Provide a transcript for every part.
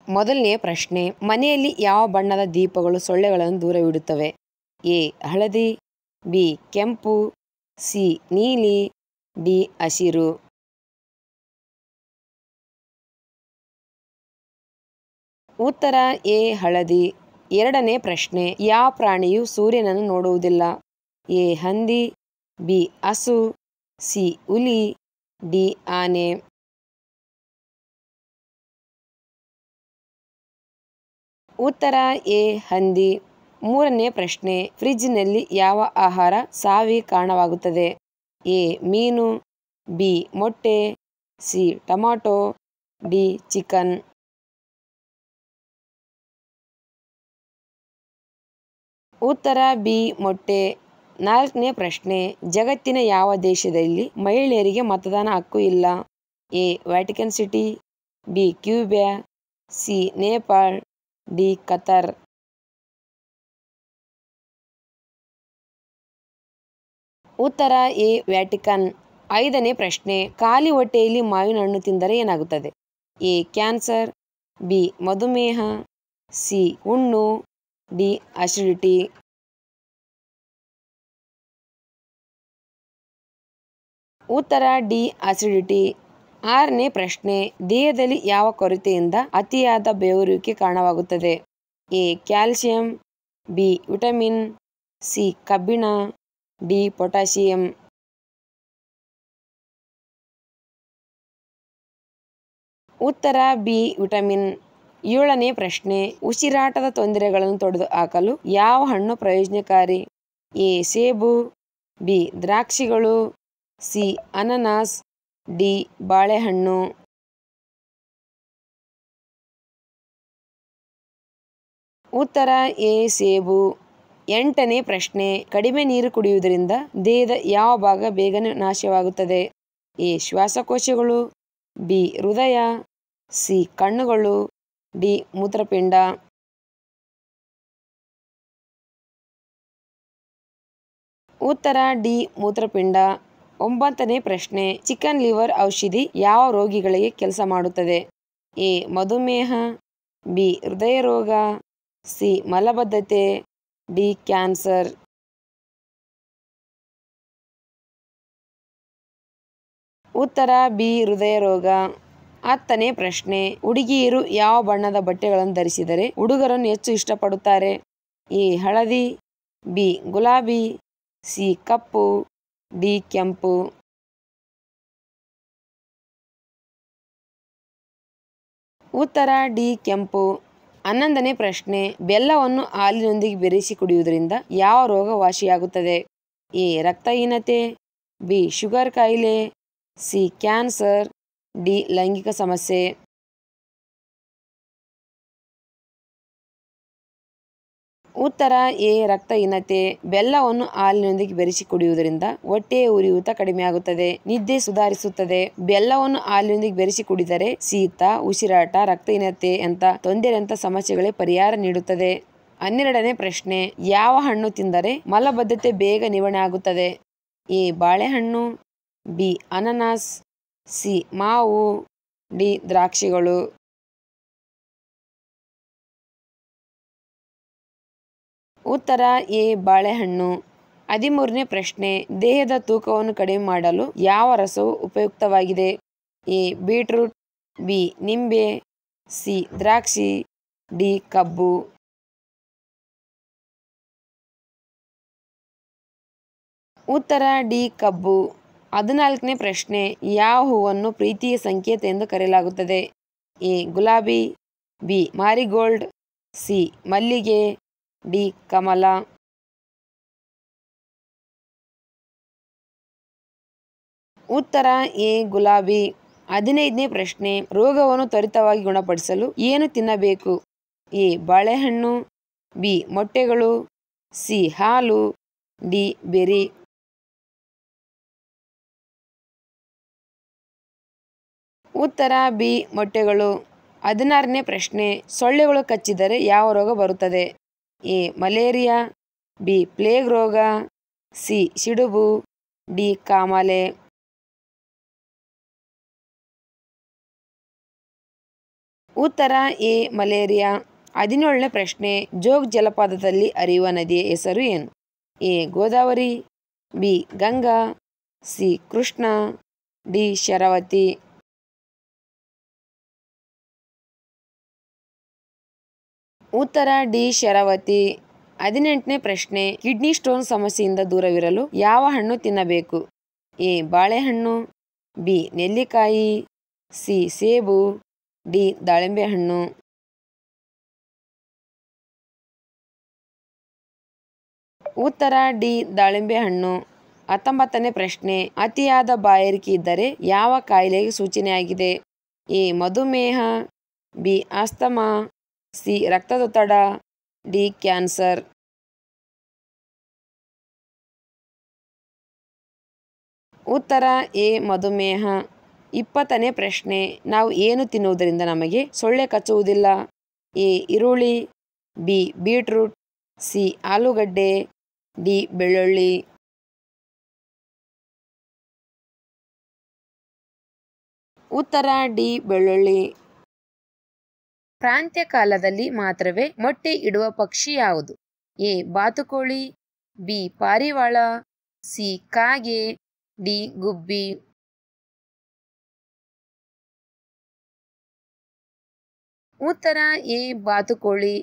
ಮೊದಲನೆಯ ಪ್ರಶ್ನೆ, ಮನೆಯಲ್ಲಿ ಯಾವ ಬಣ್ಣದ ದೀಪಗಳು ಸೊಳ್ಳೆಗಳನ್ನು ದೂರವಿಡುತ್ತವೆ? ಎ ಹಳದಿ, ಬಿ ಕೆಂಪು, ಸಿ ನೀಲಿ, ಡಿ ಹಸಿರು. ಉತ್ತರ ಎ ಹಳದಿ. ಎರಡನೇ ಪ್ರಶ್ನೆ, ಯಾವ ಪ್ರಾಣಿಯು ಸೂರ್ಯನನ್ನು ನೋಡುವುದಿಲ್ಲ? ಎ ಹಂದಿ, ಬಿ ಹಸು, ಸಿ ಹುಲಿ, ಡಿ ಆನೆ. ಉತ್ತರ ಎ ಹಂದಿ. ಮೂರನೇ ಪ್ರಶ್ನೆ, ಫ್ರಿಜ್ನಲ್ಲಿ ಯಾವ ಆಹಾರ ಸಾವಿಗೆ ಕಾರಣವಾಗುತ್ತದೆ? ಎ ಮೀನು, ಬಿ ಮೊಟ್ಟೆ, ಸಿ ಟೊಮ್ಯಾಟೊ, ಡಿ ಚಿಕನ್. ಉತ್ತರ ಬಿ ಮೊಟ್ಟೆ. ನಾಲ್ಕನೇ ಪ್ರಶ್ನೆ, ಜಗತ್ತಿನ ಯಾವ ದೇಶದಲ್ಲಿ ಮಹಿಳೆಯರಿಗೆ ಮತದಾನ ಹಕ್ಕು ಇಲ್ಲ? A Vatican city, B Cuba, C Nepal, D Qatar. ಉತ್ತರ ಎ ವ್ಯಾಟಿಕನ್. ಐದನೇ ಪ್ರಶ್ನೆ, ಖಾಲಿ ಹೊಟ್ಟೆಯಲ್ಲಿ ಮಾವಿನ ಹಣ್ಣು ತಿಂದರೆ ಏನಾಗುತ್ತದೆ? ಎ ಕ್ಯಾನ್ಸರ್, ಬಿ ಮಧುಮೇಹ, ಸಿ ಹುಣ್ಣು, ಡಿ ಅಸಿಡಿಟಿ. ಉತ್ತರ ಡಿ ಅಸಿಡಿಟಿ. ಆರನೇ ಪ್ರಶ್ನೆ, ದೇಹದಲ್ಲಿ ಯಾವ ಕೊರತೆಯಿಂದ ಅತಿಯಾದ ಬೆವರುವಿಕೆ ಕಾರಣವಾಗುತ್ತದೆ? A calcium, B vitamin, C ಕಬ್ಬಿಣ, ಡಿ ಪೊಟ್ಯಾಸಿಯಂ. ಉತ್ತರ ಬಿ ವಿಟಮಿನ್. ಏಳನೇ ಪ್ರಶ್ನೆ, ಉಸಿರಾಟದ ತೊಂದರೆಗಳನ್ನು ತೊಡೆದುಹಾಕಲು ಯಾವ ಹಣ್ಣು ಪ್ರಯೋಜನಕಾರಿ? ಎ ಸೇಬು, ಬಿ ದ್ರಾಕ್ಷಿಗಳು, ಸಿ ಅನಾನಸ್, ಡಿ ಬಾಳೆಹಣ್ಣು. ಉತ್ತರ ಎ ಸೇಬು. ಎಂಟನೇ ಪ್ರಶ್ನೆ, ಕಡಿಮೆ ನೀರು ಕುಡಿಯುವುದರಿಂದ ದೇಹದ ಯಾವ ಭಾಗ ಬೇಗನೆ ನಾಶವಾಗುತ್ತದೆ? ಎ ಶ್ವಾಸಕೋಶಗಳು, ಬಿ ಹೃದಯ, ಸಿ ಕಣ್ಣುಗಳು, ಡಿ ಮೂತ್ರಪಿಂಡ. ಉತ್ತರ ಡಿ ಮೂತ್ರಪಿಂಡ. ಒಂಬತ್ತನೇ ಪ್ರಶ್ನೆ, ಚಿಕನ್ ಲಿವರ್ ಔಷಧಿ ಯಾವ ರೋಗಿಗಳಿಗೆ ಕೆಲಸ ಮಾಡುತ್ತದೆ? ಎ ಮಧುಮೇಹ, ಬಿ ಹೃದಯ ರೋಗ, ಸಿ ಮಲಬದ್ಧತೆ, ಡಿ ಕ್ಯಾನ್ಸರ್. ಉತ್ತರ ಬಿ ಹೃದಯ ರೋಗ. ಹತ್ತನೇ ಪ್ರಶ್ನೆ, ಹುಡುಗಿಯರು ಯಾವ ಬಣ್ಣದ ಬಟ್ಟೆಗಳನ್ನು ಧರಿಸಿದರೆ ಹುಡುಗರನ್ನು ಹೆಚ್ಚು ಇಷ್ಟಪಡುತ್ತಾರೆ? ಎ ಹಳದಿ, ಬಿ ಗುಲಾಬಿ, ಸಿ ಕಪ್ಪು, ಡಿ ಕೆಂಪು. ಉತ್ತರ ಡಿ ಕೆಂಪು. ಹನ್ನೊಂದನೇ ಪ್ರಶ್ನೆ, ಬೆಲ್ಲವನ್ನು ಹಾಲಿನೊಂದಿಗೆ ಬೆರೆಸಿ ಕುಡಿಯುವುದರಿಂದ ಯಾವ ರೋಗ ವಾಸಿಯಾಗುತ್ತದೆ? ಎ ರಕ್ತಹೀನತೆ, ಬಿ ಶುಗರ್ ಕಾಯಿಲೆ, ಸಿ ಕ್ಯಾನ್ಸರ್, ಡಿ ಲೈಂಗಿಕ ಸಮಸ್ಯೆ. ಉತ್ತರ ಎ ರಕ್ತಹೀನತೆ. ಬೆಲ್ಲವನ್ನು ಹಾಲಿನೊಂದಿಗೆ ಬೆರೆಸಿ ಕುಡಿಯುವುದರಿಂದ ಹೊಟ್ಟೆಯ ಉರಿಯೂತ ಕಡಿಮೆಯಾಗುತ್ತದೆ, ನಿದ್ದೆ ಸುಧಾರಿಸುತ್ತದೆ. ಬೆಲ್ಲವನ್ನು ಹಾಲಿನೊಂದಿಗೆ ಬೆರೆಸಿ ಕುಡಿದರೆ ಶೀತ, ಉಸಿರಾಟ, ರಕ್ತಹೀನತೆ ಯಂಥ ತೊಂದರೆಯಂಥ ಸಮಸ್ಯೆಗಳಿಗೆ ಪರಿಹಾರ ನೀಡುತ್ತದೆ. 12ನೇ ಪ್ರಶ್ನೆ, ಯಾವ ಹಣ್ಣು ತಿಂದರೆ ಮಲಬದ್ಧತೆ ಬೇಗ ನಿವಾರಣೆ ಆಗುತ್ತದೆ? ಎ ಬಾಳೆಹಣ್ಣು, ಬಿ ಅನಾನಸ್, ಸಿ ಮಾವು, ಡಿ ದ್ರಾಕ್ಷಿಗಳು. ಉತ್ತರ ಎ ಬಾಳೆಹಣ್ಣು. 13ನೇ ಪ್ರಶ್ನೆ, ದೇಹದ ತೂಕವನ್ನು ಕಡಿಮೆ ಮಾಡಲು ಯಾವ ರಸವು ಉಪಯುಕ್ತವಾಗಿದೆ? ಎ ಬೀಟ್ರೂಟ್, ಬಿ ನಿಂಬೆ, ಸಿ ದ್ರಾಕ್ಷಿ, ಡಿ ಕಬ್ಬು. ಉತ್ತರ ಡಿ ಕಬ್ಬು. 14ನೇ ಪ್ರಶ್ನೆ, ಯಾವ ಹೂವನ್ನು ಪ್ರೀತಿಯ ಸಂಕೇತ ಎಂದು ಕರೆಯಲಾಗುತ್ತದೆ? ಎ ಗುಲಾಬಿ, ಬಿ ಮಾರಿಗೋಲ್ಡ್, ಸಿ ಮಲ್ಲಿಗೆ, ಡಿ ಕಮಲ. ಉತ್ತರ ಎ ಗುಲಾಬಿ. 15ನೇ ಪ್ರಶ್ನೆ, ರೋಗವನ್ನು ತ್ವರಿತವಾಗಿ ಗುಣಪಡಿಸಲು ಏನು ತಿನ್ನಬೇಕು? ಎ ಬಾಳೆಹಣ್ಣು, ಬಿ ಮೊಟ್ಟೆಗಳು, ಸಿ ಹಾಲು, ಡಿ ಬೆರಿ. ಉತ್ತರ ಬಿ ಮೊಟ್ಟೆಗಳು. 16ನೇ ಪ್ರಶ್ನೆ, ಸೊಳ್ಳೆಗಳು ಕಚ್ಚಿದರೆ ಯಾವ ರೋಗ ಬರುತ್ತದೆ? ಎ ಮಲೇರಿಯಾ, ಬಿ ಪ್ಲೇಗ್ ರೋಗ, ಸಿ ಸಿಡುಬು, ಡಿ ಕಾಮಾಲೆ. ಉತ್ತರ ಎ ಮಲೇರಿಯಾ. 17ನೇ ಪ್ರಶ್ನೆ, ಜೋಗ್ ಜಲಪಾತದಲ್ಲಿ ಹರಿಯುವ ನದಿಯ ಹೆಸರು ಏನು? A Godavari, B Ganga, C Krishna, D Sharavati. ಉತ್ತರ ಡಿ ಶರಾವತಿ. 18ನೇ ಪ್ರಶ್ನೆ, ಕಿಡ್ನಿ ಸ್ಟೋನ್ ಸಮಸ್ಯೆಯಿಂದ ದೂರವಿರಲು ಯಾವ ಹಣ್ಣು ತಿನ್ನಬೇಕು? ಎ ಬಾಳೆಹಣ್ಣು, ಬಿ ನೆಲ್ಲಿಕಾಯಿ, ಸಿ ಸೇಬು, ಡಿ ದಾಳಿಂಬೆ ಹಣ್ಣು. ಉತ್ತರ ಡಿ ದಾಳಿಂಬೆ ಹಣ್ಣು. 19ನೇ ಪ್ರಶ್ನೆ, ಅತಿಯಾದ ಬಾಯಾರಿಕೆ ಇದ್ದರೆ ಯಾವ ಕಾಯಿಲೆಗೆ ಸೂಚನೆಯಾಗಿದೆ? ಎ ಮಧುಮೇಹ, ಬಿ ಆಸ್ತಮಾ, ಸಿ ರಕ್ತದೊತ್ತಡ, ಡಿ ಕ್ಯಾನ್ಸರ್. ಉತ್ತರ ಎ ಮಧುಮೇಹ. 20ನೇ ಪ್ರಶ್ನೆ, ನಾವು ಏನು ತಿನ್ನುವುದರಿಂದ ನಮಗೆ ಸೊಳ್ಳೆ ಕಚ್ಚುವುದಿಲ್ಲ? ಎ ಈರುಳ್ಳಿ, ಬಿ ಬೀಟ್ರೂಟ್, ಸಿ ಆಲೂಗಡ್ಡೆ, ಡಿ ಬೆಳ್ಳುಳ್ಳಿ. ಉತ್ತರ ಡಿ ಬೆಳ್ಳುಳ್ಳಿ. ಪ್ರಾಂತ್ಯ ಕಾಲದಲ್ಲಿ ಮಾತ್ರವೇ ಮೊಟ್ಟೆ ಇಡುವ ಪಕ್ಷಿ ಯಾವುದು? ಎ ಬಾತುಕೋಳಿ, ಬಿ ಪಾರಿವಾಳ, ಸಿ ಕಾಗೆ, ಡಿ ಗುಬ್ಬಿ. ಉತ್ತರ ಎ ಬಾತುಕೋಳಿ.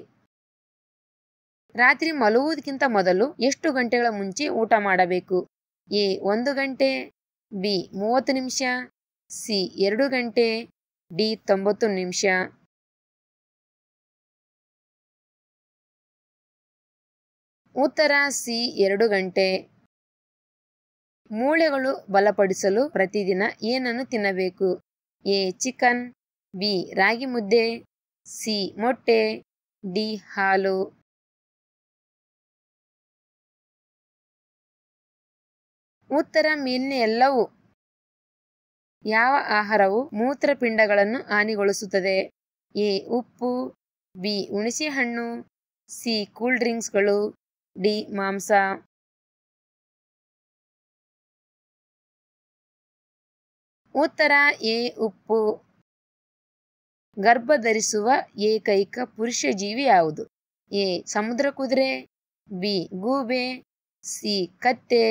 ರಾತ್ರಿ ಮಲಗುವುದಕ್ಕಿಂತ ಮೊದಲು ಎಷ್ಟು ಗಂಟೆಗಳ ಮುಂಚೆ ಊಟ ಮಾಡಬೇಕು? ಎ 1 ಗಂಟೆ, ಬಿ 30 ನಿಮಿಷ, ಸಿ 2 ಗಂಟೆ, ಡಿ 90 ನಿಮಿಷ. ಉತ್ತರ ಸಿ 2 ಗಂಟೆ. ಮೂಳೆಗಳು ಬಲಪಡಿಸಲು ಪ್ರತಿದಿನ ಏನನ್ನು ತಿನ್ನಬೇಕು? ಎ ಚಿಕನ್, ಬಿ ರಾಗಿ ಮುದ್ದೆ, ಸಿ ಮೊಟ್ಟೆ, ಡಿ ಹಾಲು. ಉತ್ತರ ಮೇಲಿನ ಎಲ್ಲವೂ. ಯಾವ ಆಹಾರವು ಮೂತ್ರಪಿಂಡಗಳನ್ನು ಹಾನಿಗೊಳಿಸುತ್ತದೆ? ಎ ಉಪ್ಪು, ಬಿ ಹುಣಸೆಹಣ್ಣು, ಸಿ ಕೂಲ್ ಡ್ರಿಂಕ್ಸ್ಗಳು, ಡಿ ಮಾಂಸ. ಉತ್ತರ ಎ ಉಪ್ಪು. ಗರ್ಭ ಧರಿಸುವ ಏಕೈಕ ಪುರುಷ ಜೀವಿ ಯಾವುದು? ಎ ಸಮುದ್ರ ಕುದುರೆ, ಬಿ ಗೂಬೆ, ಸಿ ಕತ್ತೆ,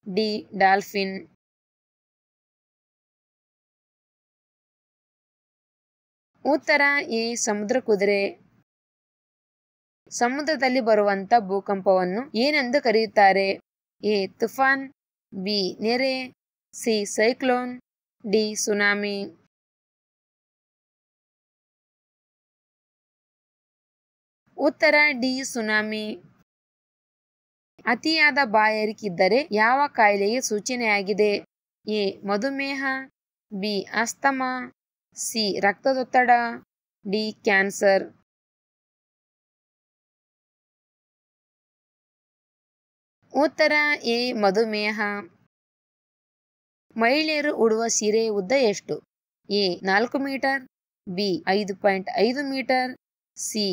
ಡಿ ಡಾಲ್ಫಿನ್. ಉತ್ತರ ಎ ಸಮುದ್ರ ಕುದುರೆ. ಸಮುದ್ರದಲ್ಲಿ ಬರುವಂತ ಭೂಕಂಪವನ್ನು ಏನೆಂದು ಕರೆಯುತ್ತಾರೆ? ಎ ತುಫಾನ್, ಬಿ ನೆರೆ, ಸಿ ಸೈಕ್ಲೋನ್, ಡಿ ಸುನಾಮಿ. ಉತ್ತರ ಡಿ ಸುನಾಮಿ. ಅತಿಯಾದ ಬಾಯಾರಿಕೆ ಇದ್ದರೆ ಯಾವ ಕಾಯಿಲೆಗೆ ಸೂಚನೆಯಾಗಿದೆ? ಎ ಮಧುಮೇಹ, ಬಿ ಆಸ್ತಮಾ, ಸಿ ರಕ್ತದೊತ್ತಡ, ಡಿ ಕ್ಯಾನ್ಸರ್. ಉತ್ತರ ಎ ಮಧುಮೇಹ. ಮಹಿಳೆಯರು ಉಡುವ ಸೀರೆಯ ಉದ್ದ ಎಷ್ಟು? A 4 metre, B 5.5 metre, C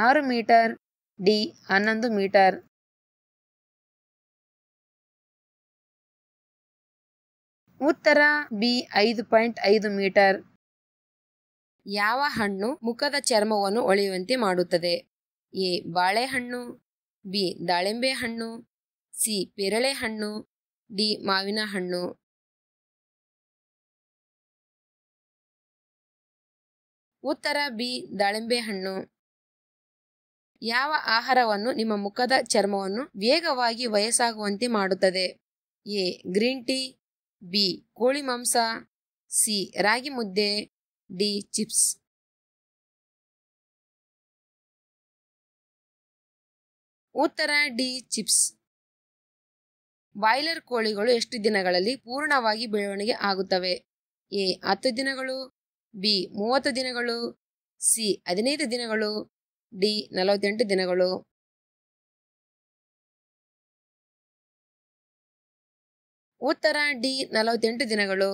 6 metre, D 11 metre. ಉತ್ತರ ಬಿ 5.5 ಮೀಟರ್. ಯಾವ ಹಣ್ಣು ಮುಖದ ಚರ್ಮವನ್ನು ಹೊಳೆಯುವಂತೆ ಮಾಡುತ್ತದೆ? ಎ ಬಾಳೆಹಣ್ಣು, ಬಿ ದಾಳಿಂಬೆ ಹಣ್ಣು, ಸಿ ಪೇರಳೆ ಹಣ್ಣು, ಡಿ ಮಾವಿನ ಹಣ್ಣು. ಉತ್ತರ ಬಿ ದಾಳಿಂಬೆ ಹಣ್ಣು. ಯಾವ ಆಹಾರವನ್ನು ನಿಮ್ಮ ಮುಖದ ಚರ್ಮವನ್ನು ವೇಗವಾಗಿ ವಯಸ್ಸಾಗುವಂತೆ ಮಾಡುತ್ತದೆ? ಎ ಗ್ರೀನ್ ಟೀ, ಬಿ ಕೋಳಿ ಮಾಂಸ, ಸಿ ರಾಗಿ ಮುದ್ದೆ, ಡಿ ಚಿಪ್ಸ್. ಉತ್ತರ ಡಿ ಚಿಪ್ಸ್. ಬಾಯ್ಲರ್ ಕೋಳಿಗಳು ಎಷ್ಟು ದಿನಗಳಲ್ಲಿ ಪೂರ್ಣವಾಗಿ ಬೆಳವಣಿಗೆ ಆಗುತ್ತವೆ? ಎ 10 ದಿನಗಳು, ಬಿ 30 ದಿನಗಳು, ಸಿ 15 ದಿನಗಳು, ಡಿ 48 ದಿನಗಳು. ಉತ್ತರ ಡಿ 48 ದಿನಗಳು.